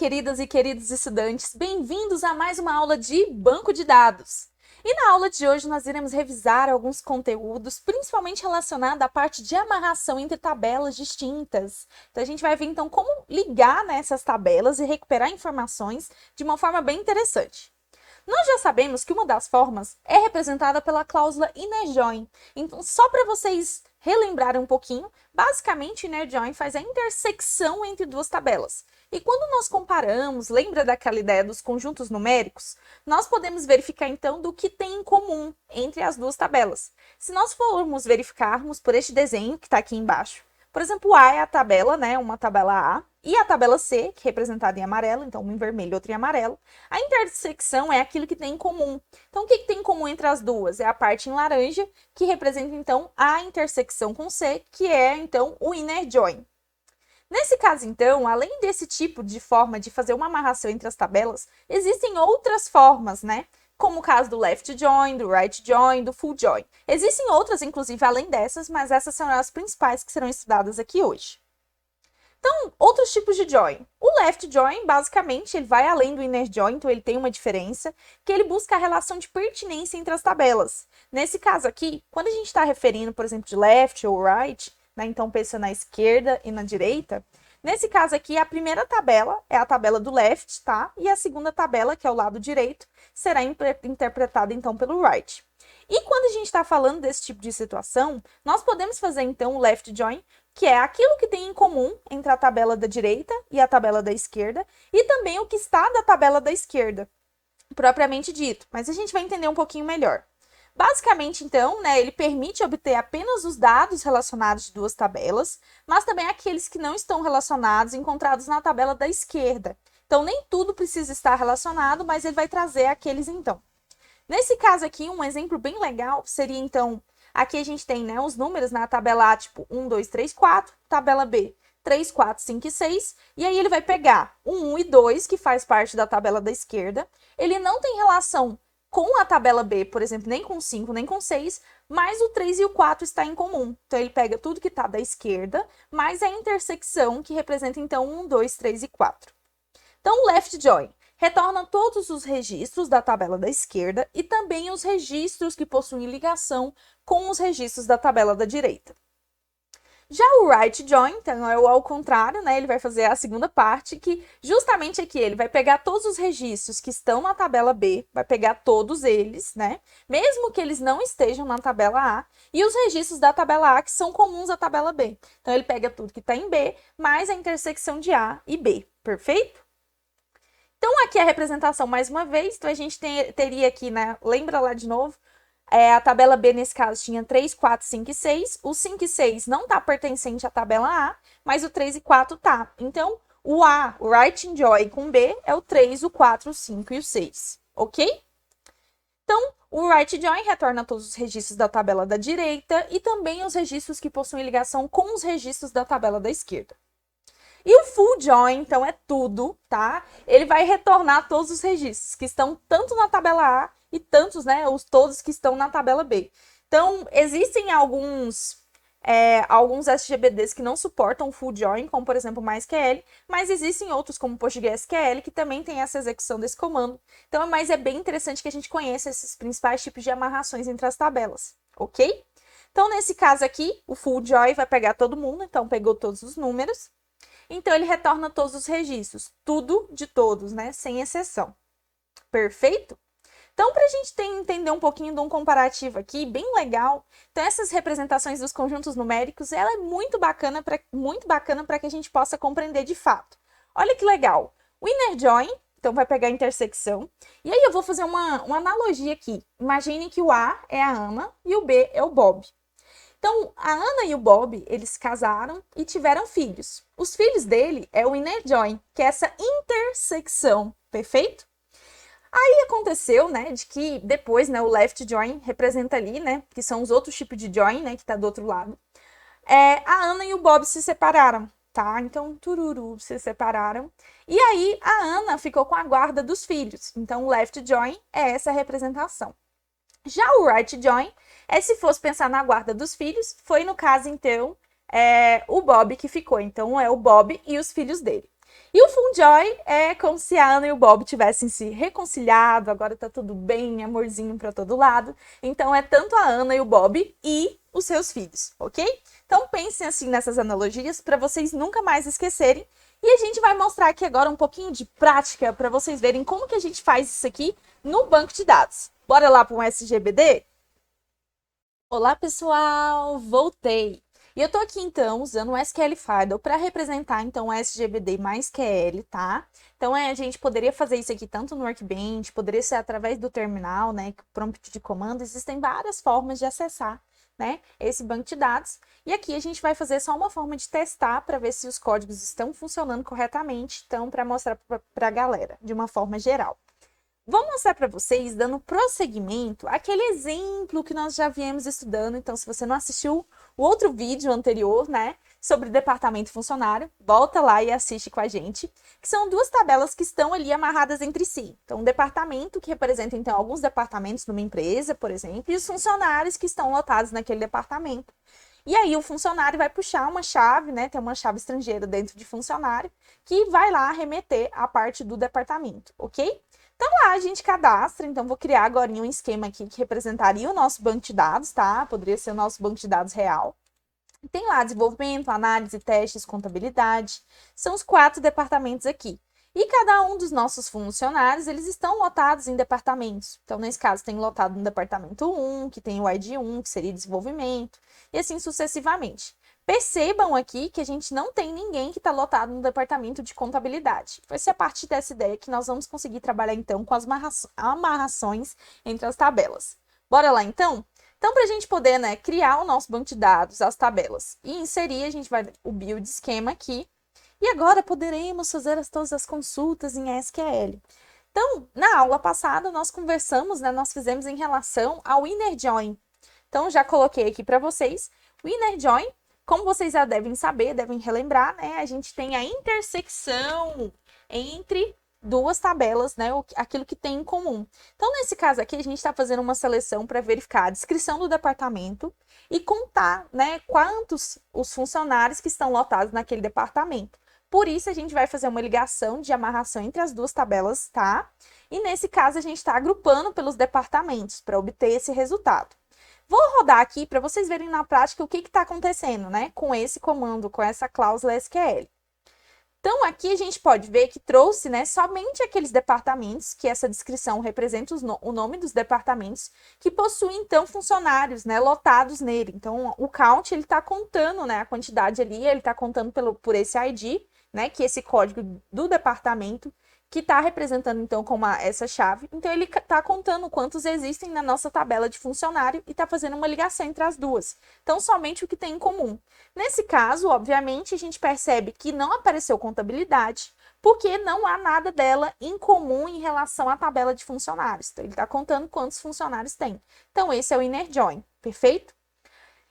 queridas e queridos estudantes, bem-vindos a mais uma aula de banco de dados. E na aula de hoje nós iremos revisar alguns conteúdos, principalmente relacionados à parte de amarração entre tabelas distintas. Então a gente vai ver então como ligar nessas tabelas e recuperar informações de uma forma bem interessante. Nós já sabemos que uma das formas é representada pela cláusula inner join. Então, só para vocês relembrarem um pouquinho, basicamente inner join faz a intersecção entre duas tabelas. E quando nós comparamos, lembra daquela ideia dos conjuntos numéricos? Nós podemos verificar então do que tem em comum entre as duas tabelas. Se nós formos verificarmos por este desenho que está aqui embaixo, por exemplo, A é a tabela, né, uma tabela A, e a tabela C, que é representada em amarelo, então uma em vermelho e outra em amarelo. A intersecção é aquilo que tem em comum. Então, o que tem em comum entre as duas? É a parte em laranja, que representa, então, a intersecção com C, que é, então, o inner join. Nesse caso, então, além desse tipo de forma de fazer uma amarração entre as tabelas, existem outras formas, né? Como o caso do left join, do right join, do full join. Existem outras, inclusive, além dessas, mas essas são as principais que serão estudadas aqui hoje. Então, outros tipos de join. O left join, basicamente, ele vai além do inner join, então ele tem uma diferença, que ele busca a relação de pertinência entre as tabelas. Nesse caso aqui, quando a gente está referindo, por exemplo, de left ou right, né, então pensa na esquerda e na direita, nesse caso aqui, a primeira tabela é a tabela do left, tá? E a segunda tabela, que é o lado direito, será interpretada, então, pelo right. E quando a gente está falando desse tipo de situação, nós podemos fazer, então, o left join, que é aquilo que tem em comum entre a tabela da direita e a tabela da esquerda, e também o que está da tabela da esquerda, propriamente dito. Mas a gente vai entender um pouquinho melhor. Basicamente, então, né, ele permite obter apenas os dados relacionados de duas tabelas, mas também aqueles que não estão relacionados, encontrados na tabela da esquerda. Então, nem tudo precisa estar relacionado, mas ele vai trazer aqueles, então. Nesse caso aqui, um exemplo bem legal seria, então, aqui a gente tem, né, os números na tabela A, tipo 1, 2, 3, 4, tabela B, 3, 4, 5 e 6, e aí ele vai pegar o 1 e 2, que faz parte da tabela da esquerda, ele não tem relação com a tabela B, por exemplo, nem com 5, nem com 6, mas o 3 e o 4 está em comum. Então, ele pega tudo que está da esquerda, mais a intersecção, que representa, então, 1, 2, 3 e 4. Então, o left join retorna todos os registros da tabela da esquerda e também os registros que possuem ligação com os registros da tabela da direita. Já o right join, então é o ao contrário, né? Ele vai fazer a segunda parte, que justamente aqui ele vai pegar todos os registros que estão na tabela B, vai pegar todos eles, né? Mesmo que eles não estejam na tabela A, e os registros da tabela A que são comuns à tabela B. Então ele pega tudo que está em B, mais a intersecção de A e B, perfeito? Então, aqui a representação mais uma vez, então a gente teria aqui, né, lembra lá de novo, a tabela B nesse caso tinha 3, 4, 5 e 6, o 5 e 6 não está pertencente à tabela A, mas o 3 e 4 tá. Então, o A, o right join com B, é o 3, o 4, o 5 e o 6, ok? Então, o right join retorna todos os registros da tabela da direita e também os registros que possuem ligação com os registros da tabela da esquerda. E o full join, então, é tudo, tá? Ele vai retornar todos os registros que estão tanto na tabela A e tantos, né, todos que estão na tabela B. Então, existem alguns SGBDs que não suportam full join, como, por exemplo, MySQL, mas existem outros, como PostgreSQL, que também tem essa execução desse comando. Então, mas é bem interessante que a gente conheça esses principais tipos de amarrações entre as tabelas, ok? Então, nesse caso aqui, o full join vai pegar todo mundo, então pegou todos os números. Então, ele retorna todos os registros, tudo de todos, né? Sem exceção. Perfeito? Então, para a gente entender um pouquinho de um comparativo aqui, bem legal, então essas representações dos conjuntos numéricos, ela é muito bacana para que a gente possa compreender de fato. Olha que legal. O inner join, então vai pegar a intersecção, e aí eu vou fazer uma analogia aqui. Imagine que o A é a Ana e o B é o Bob. Então, a Ana e o Bob, eles casaram e tiveram filhos. Os filhos dele é o inner join, que é essa intersecção, perfeito? Aí aconteceu, né, de que depois, né, o left join representa ali, né, que são os outros tipos de join, né, que tá do outro lado. A Ana e o Bob se separaram, tá? Então, tururu, se separaram. E aí, a Ana ficou com a guarda dos filhos. Então, o left join é essa representação. Já o right join se fosse pensar na guarda dos filhos, foi no caso, então, o Bob que ficou. Então, é o Bob e os filhos dele. E o FunJoy é como se a Ana e o Bob tivessem se reconciliado, agora tá tudo bem, amorzinho para todo lado. Então é tanto a Ana e o Bob e os seus filhos, ok? Então pensem assim nessas analogias para vocês nunca mais esquecerem. E a gente vai mostrar aqui agora um pouquinho de prática para vocês verem como que a gente faz isso aqui no banco de dados. Bora lá para um SGBD? Olá, pessoal! Voltei! E eu tô aqui, então, usando o SQL Fiddle para representar, então, o SGBD mais QL, tá? Então, a gente poderia fazer isso aqui tanto no Workbench, poderia ser através do terminal, né? Prompt de comando, existem várias formas de acessar, né? Esse banco de dados. E aqui a gente vai fazer só uma forma de testar para ver se os códigos estão funcionando corretamente, então, para mostrar para a galera, de uma forma geral. Vou mostrar para vocês, dando prosseguimento, aquele exemplo que nós já viemos estudando. Então, se você não assistiu o outro vídeo anterior, né, sobre departamento funcionário, volta lá e assiste com a gente, que são duas tabelas que estão ali amarradas entre si. Então, um departamento que representa, então, alguns departamentos numa empresa, por exemplo, e os funcionários que estão lotados naquele departamento. E aí o funcionário vai puxar uma chave, né, tem uma chave estrangeira dentro de funcionário, que vai lá remeter a parte do departamento, ok? Então, lá a gente cadastra, então vou criar agora um esquema aqui que representaria o nosso banco de dados, tá? Poderia ser o nosso banco de dados real. Tem lá desenvolvimento, análise, testes, contabilidade. São os 4 departamentos aqui. E cada um dos nossos funcionários, eles estão lotados em departamentos. Então, nesse caso, tem lotado no departamento 1, que tem o ID 1, que seria desenvolvimento, e assim sucessivamente. Percebam aqui que a gente não tem ninguém que está lotado no departamento de contabilidade. Vai ser a partir dessa ideia que nós vamos conseguir trabalhar, então, com as amarrações entre as tabelas. Bora lá, então? Então, para a gente poder, né, criar o nosso banco de dados, as tabelas, e inserir, a gente vai o build esquema aqui. E agora poderemos fazer todas as consultas em SQL. Então, na aula passada, nós conversamos, né, nós fizemos em relação ao inner join. Então, já coloquei aqui para vocês o inner join. Como vocês já devem saber, devem relembrar, né? A gente tem a intersecção entre duas tabelas, né? Aquilo que tem em comum. Então, nesse caso aqui, a gente está fazendo uma seleção para verificar a descrição do departamento e contar, né, quantos os funcionários que estão lotados naquele departamento. Por isso, a gente vai fazer uma ligação de amarração entre as duas tabelas, tá? E nesse caso, a gente está agrupando pelos departamentos para obter esse resultado. Vou rodar aqui para vocês verem na prática o que está acontecendo, né, com esse comando, com essa cláusula SQL. Então, aqui a gente pode ver que trouxe, né, somente aqueles departamentos, que essa descrição representa o nome dos departamentos, que possuem, então, funcionários, né, lotados nele. Então, o count, ele está contando, né, a quantidade ali, ele está contando por esse ID, né, que é esse código do departamento, que está representando, então, como essa chave. Então, ele está contando quantos existem na nossa tabela de funcionário e está fazendo uma ligação entre as duas. Então, somente o que tem em comum. Nesse caso, obviamente, a gente percebe que não apareceu contabilidade, porque não há nada dela em comum em relação à tabela de funcionários. Então, ele está contando quantos funcionários tem. Então, esse é o inner join, perfeito?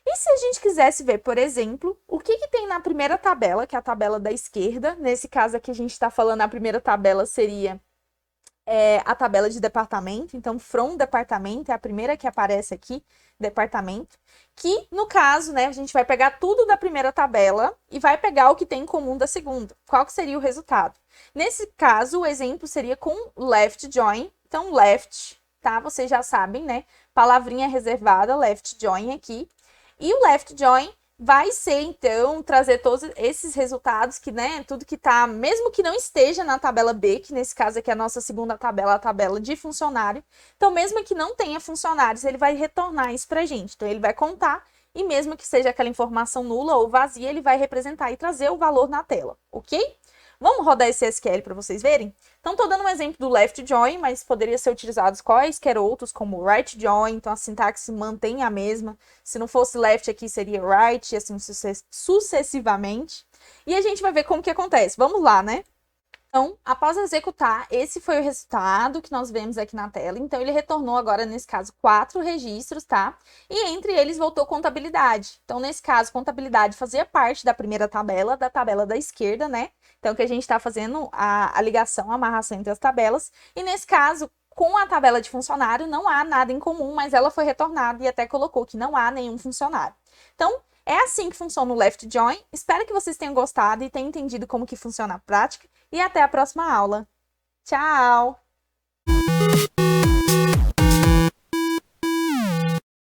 E se a gente quisesse ver, por exemplo, o que tem na primeira tabela, que é a tabela da esquerda, nesse caso aqui a gente está falando, a primeira tabela seria a tabela de departamento, então from departamento é a primeira que aparece aqui, departamento, que no caso, né, a gente vai pegar tudo da primeira tabela e vai pegar o que tem em comum da segunda. Qual que seria o resultado? Nesse caso, o exemplo seria com left join, então left, tá? Vocês já sabem, né? Palavrinha reservada, left join aqui. E o left join vai ser, então, trazer todos esses resultados que, né, tudo que tá, mesmo que não esteja na tabela B, que nesse caso aqui é a nossa segunda tabela, a tabela de funcionário. Então, mesmo que não tenha funcionários, ele vai retornar isso pra gente. Então, ele vai contar e mesmo que seja aquela informação nula ou vazia, ele vai representar e trazer o valor na tela, ok? Vamos rodar esse SQL para vocês verem? Então, estou dando um exemplo do left join, mas poderia ser utilizados quaisquer outros, como right join, então a sintaxe mantém a mesma. Se não fosse left aqui, seria right, e assim sucessivamente. E a gente vai ver como que acontece. Vamos lá, né? Então, após executar, esse foi o resultado que nós vemos aqui na tela. Então, ele retornou agora, nesse caso, 4 registros, tá? E entre eles voltou contabilidade. Então, nesse caso, contabilidade fazia parte da primeira tabela, da tabela da esquerda, né? Então, que a gente está fazendo a ligação, a amarração entre as tabelas. E nesse caso, com a tabela de funcionário, não há nada em comum, mas ela foi retornada e até colocou que não há nenhum funcionário. Então, É assim que funciona o Left Join. Espero que vocês tenham gostado e tenham entendido como que funciona a prática. E até a próxima aula. Tchau!